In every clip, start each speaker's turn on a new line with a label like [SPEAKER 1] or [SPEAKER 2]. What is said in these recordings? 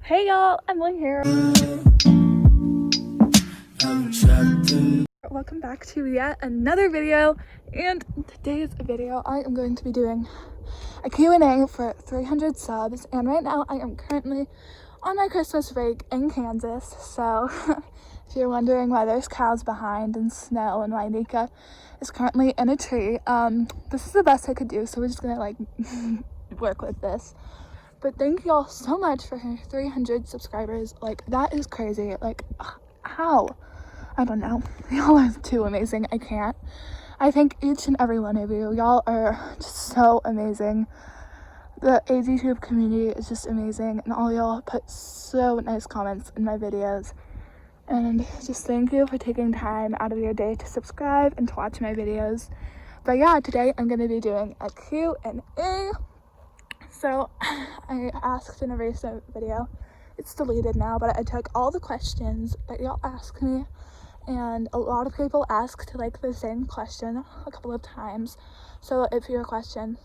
[SPEAKER 1] Hey y'all, Emily here. Welcome back to yet another video, and in today's video I am going to be doing a Q&A for 300 subs, and right now I am currently on my Christmas break in Kansas. So if you're wondering why there's cows behind and snow and why Nika is currently in a tree, this is the best I could do, so we're just gonna work with this. But thank y'all so much for 300 subscribers. Like, that is crazy. Like, how? I don't know. Y'all are too amazing. I can't. I thank each and every one of you. Y'all are just so amazing. The AGTube community is just amazing, and all y'all put so nice comments in my videos. And just thank you for taking time out of your day to subscribe and to watch my videos. But yeah, today I'm going to be doing a Q&A. So I asked in a recent video, it's deleted now, but I took all the questions that y'all asked me, and a lot of people asked the same question a couple of times. So if your question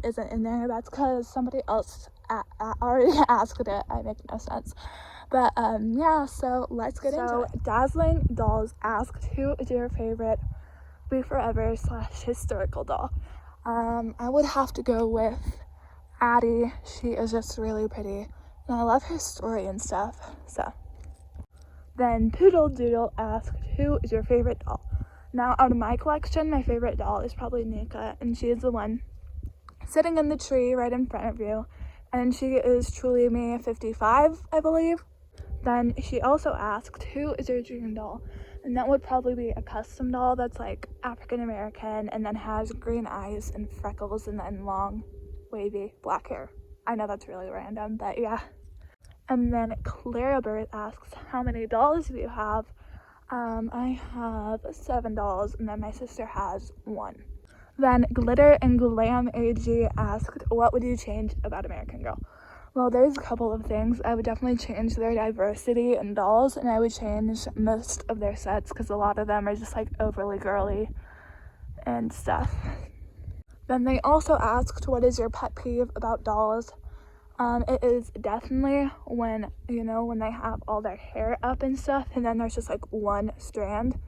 [SPEAKER 1] isn't in there, that's because somebody else already asked it. I make no sense. But yeah, so let's get into it. Dazzling Dolls asked, who is your favorite Be Forever / historical doll? I would have to go with Addie. She is just really pretty, and I love her story and stuff. So then Poodle Doodle asked, who is your favorite doll? Now, out of my collection, my favorite doll is probably Nika, and she is the one sitting in the tree right in front of you, and she is truly me 55, I believe. Then she also asked, who is your dream doll? And that would probably be a custom doll that's African American and then has green eyes and freckles and then long wavy black hair. I know that's really random, but yeah. And then 𝚘𝚪𝚅 asks, how many dolls do you have? I have 7 dolls, and then my sister has 1. Then Glitter and Glam AG asked, what would you change about American Girl? Well, there's a couple of things. I would definitely change their diversity in dolls, and I would change most of their sets because a lot of them are just overly girly and stuff. Then they also asked, what is your pet peeve about dolls? It is definitely when they have all their hair up and stuff, and then there's just one strand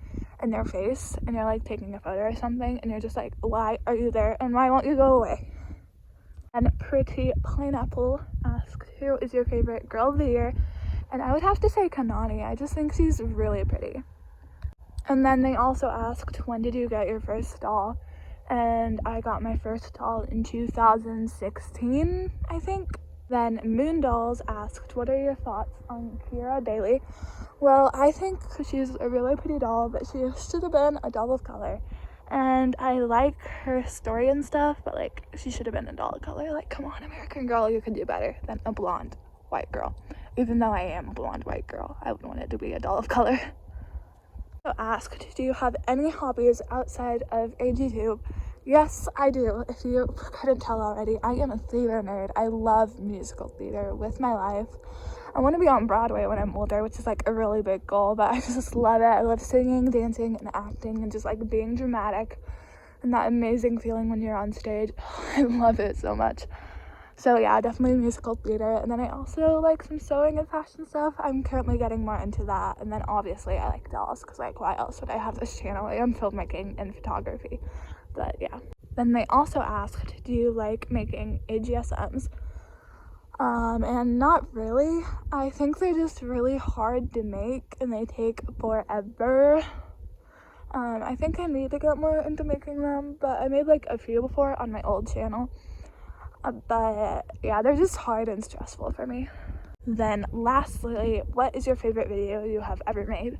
[SPEAKER 1] in their face, and you're taking a photo or something, and you're just why are you there, and why won't you go away? And Pretty Pineapple asked, who is your favorite girl of the year? And I would have to say Kanani. I just think she's really pretty. And then they also asked, when did you get your first doll? And I got my first doll in 2016, I think. Then Moon Dolls asked, what are your thoughts on Keira Daly? Well, I think she's a really pretty doll, but she should have been a doll of color. And I like her story and stuff, but she should have been a doll of color. Come on, American Girl, you could do better than a blonde white girl. Even though I am a blonde white girl, I would want it to be a doll of color. So asked, do you have any hobbies outside of AGTube? Yes, I do. If you couldn't tell already, I am a theater nerd. I love musical theater with my life. I want to be on Broadway when I'm older, which is a really big goal, but I just love it. I love singing, dancing, and acting, and just being dramatic, and that amazing feeling when you're on stage. I love it so much. So yeah, definitely musical theater. And then I also like some sewing and fashion stuff. I'm currently getting more into that. And then obviously I like dolls, because why else would I have this channel? I am filmmaking and photography. But yeah. Then they also asked, do you like making AGSMs? And not really. I think they're just really hard to make and they take forever. I think I need to get more into making them, but I made a few before on my old channel. But yeah, they're just hard and stressful for me. Then lastly, what is your favorite video you have ever made?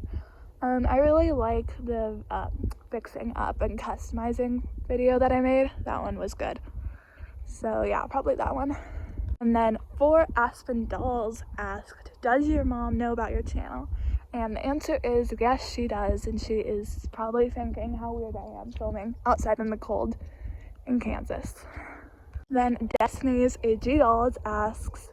[SPEAKER 1] I really like the fixing up and customizing video that I made. That one was good. So yeah, probably that one. And then 4 Aspen Dolls asked, does your mom know about your channel? And the answer is yes, she does, and she is probably thinking how weird I am filming outside in the cold in Kansas. Then Destiny's AG Dolls asks,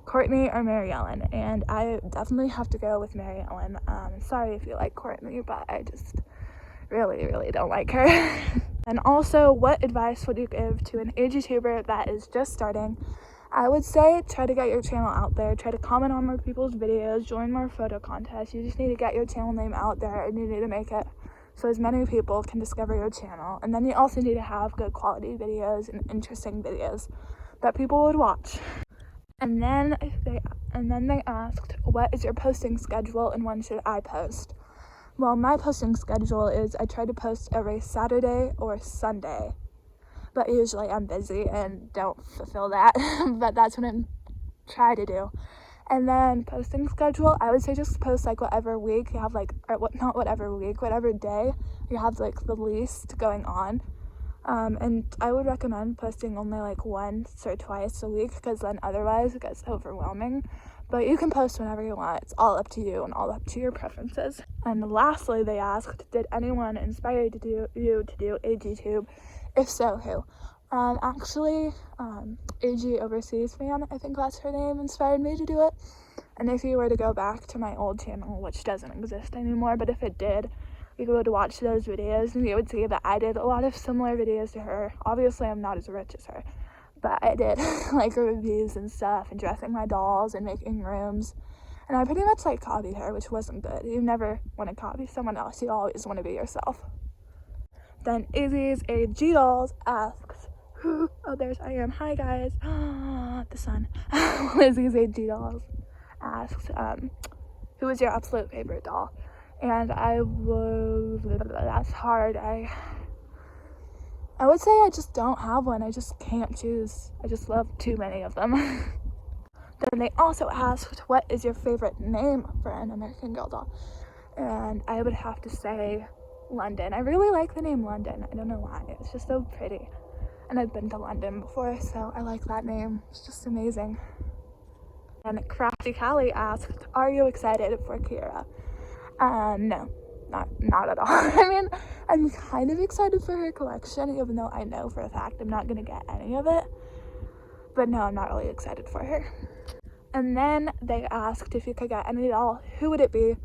[SPEAKER 1] Courtney or Mary Ellen? And I definitely have to go with Mary Ellen. Sorry if you like Courtney, but I just really don't like her. And also, what advice would you give to an AGTuber that is just starting I would say try to get your channel out there, try to comment on more people's videos, join more photo contests. You just need to get your channel name out there, and you need to make it so as many people can discover your channel. And then you also need to have good quality videos and interesting videos that people would watch. And then they asked, what is your posting schedule and when should I post? Well, my posting schedule is I try to post every Saturday or Sunday, but usually I'm busy and don't fulfill that. But that's what I'm trying to do. And then posting schedule, I would say just post like whatever week you have, like, or what, not whatever week, whatever day you have like the least going on. And I would recommend posting only like once or twice a week, because then otherwise it gets overwhelming. But you can post whenever you want. It's all up to you and all up to your preferences. And lastly, they asked, did anyone inspire you to do AGTube? If so, who? Actually, 𝚑𝚑𝚊𝚗𝚑, I think that's her name, inspired me to do it. And if you were to go back to my old channel, which doesn't exist anymore, but if it did, you would watch those videos and you would see that I did a lot of similar videos to her. Obviously, I'm not as rich as her, but I did like reviews and stuff and dressing my dolls and making rooms. And I pretty much like copied her, which wasn't good. You never want to copy someone else. You always want to be yourself. Then Izzy's AG Dolls asks, oh, there's I am. Hi, guys. The sun. Lizzie's AG Dolls asks, who is your absolute favorite doll? And that's hard. I would say I just don't have one. I just can't choose. I just love too many of them. Then they also asked, what is your favorite name for an American Girl doll? And I would have to say London. I really like the name London. I don't know why. It's just so pretty. And I've been to London before, so I like that name. It's just amazing. And Crafty Callie asked, are you excited for Kiera? No, not at all. I mean, I'm kind of excited for her collection, even though I know for a fact I'm not gonna get any of it. But no, I'm not really excited for her. And then they asked if you could get any doll, who would it be?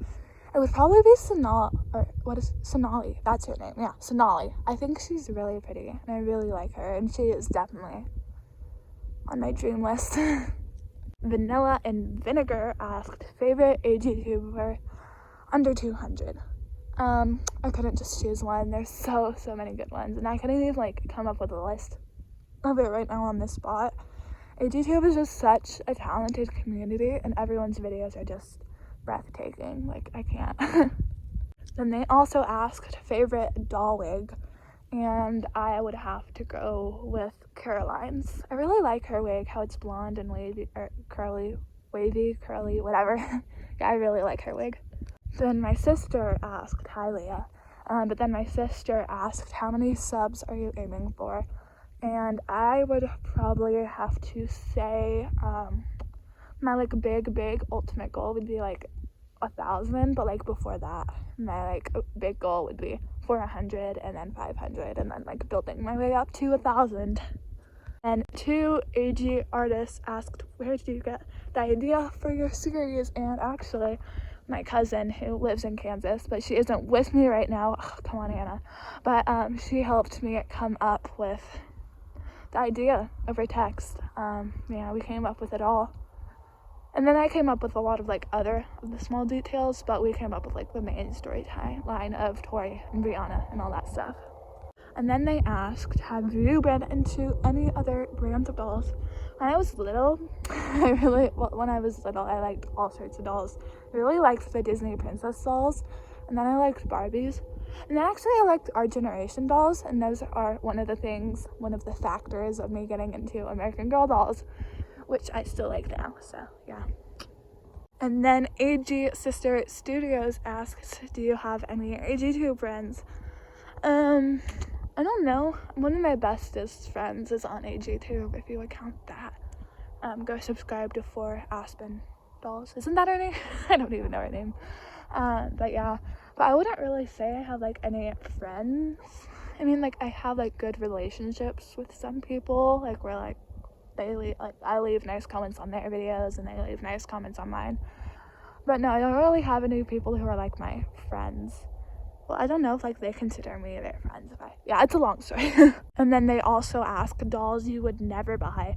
[SPEAKER 1] It would probably be Sonali. That's her name. Yeah, Sonali. I think she's really pretty, and I really like her, and she is definitely on my dream list. Vanilla and Vinegar asked, favorite AGTuber under 200. I couldn't just choose one. There's so many good ones, and I couldn't even like come up with a list of it right now on this spot. AGTube is just such a talented community, and everyone's videos are just breathtaking. Like, I can't. Then they also asked favorite doll wig, and I would have to go with Caroline's. I really like her wig, how it's blonde and wavy, or wavy, curly, whatever. Yeah, I really like her wig. Then my sister asked, hi Leah, but then my sister asked, how many subs are you aiming for? And I would probably have to say, my like big ultimate goal would be like 1,000, but like before that, my like big goal would be 400 and then 500, and then like building my way up to 1,000. And 2 AG artists asked, where did you get the idea for your series? And actually, my cousin who lives in Kansas, but she isn't with me right now. Oh, come on, Anna. But she helped me come up with the idea over text. Yeah, we came up with it all. And then I came up with a lot of like other of the small details, but we came up with like the main storyline of Tori and Brianna and all that stuff. And then they asked, have you been into any other brands of dolls? When I was little, when I was little, I liked all sorts of dolls. I really liked the Disney princess dolls, and then I liked Barbies. And then actually I liked Our Generation dolls, and those are one of the factors of me getting into American Girl dolls, which I still like now, so yeah. And then AG Sister Studios asks, do you have any AGTube friends? I don't know. One of my bestest friends is on AGTube, if you would count that. Go subscribe to 4 Aspen Dolls. Isn't that her name? I don't even know her name. But yeah. But I wouldn't really say I have like any friends. I mean, like, I have like good relationships with some people, like where like I leave nice comments on their videos and they leave nice comments on mine. But no, I don't really have any people who are like my friends. Well, I don't know if like they consider me their friends. Yeah, it's a long story. And then they also ask, dolls you would never buy.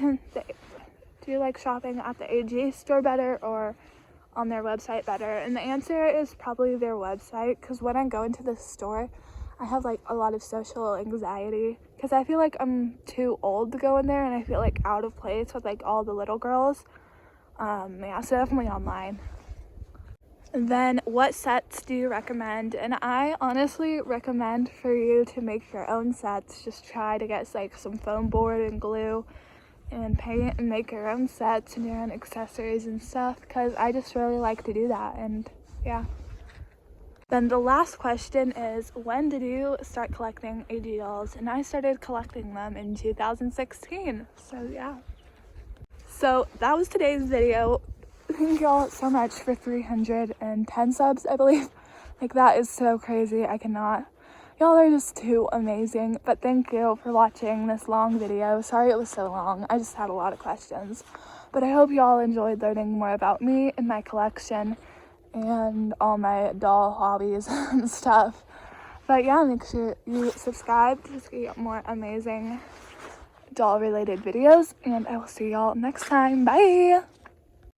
[SPEAKER 1] do you like shopping at the AG store better or on their website better? And the answer is probably their website, because when I go into the store, I have like a lot of social anxiety because I feel like I'm too old to go in there, and I feel like out of place with like all the little girls. Yeah, so definitely online. And then what sets do you recommend? And I honestly recommend for you to make your own sets. Just try to get like some foam board and glue and paint and make your own sets and your own accessories and stuff, because I just really like to do that. And yeah. Then the last question is, when did you start collecting AG dolls? And I started collecting them in 2016. So yeah. So that was today's video. Thank y'all so much for 310 subs, I believe. Like, that is so crazy. I cannot. Y'all are just too amazing. But thank you for watching this long video. Sorry it was so long. I just had a lot of questions. But I hope y'all enjoyed learning more about me and my collection and all my doll hobbies and stuff. But yeah, make sure you subscribe to get more amazing doll related videos, and I will see y'all next time. Bye!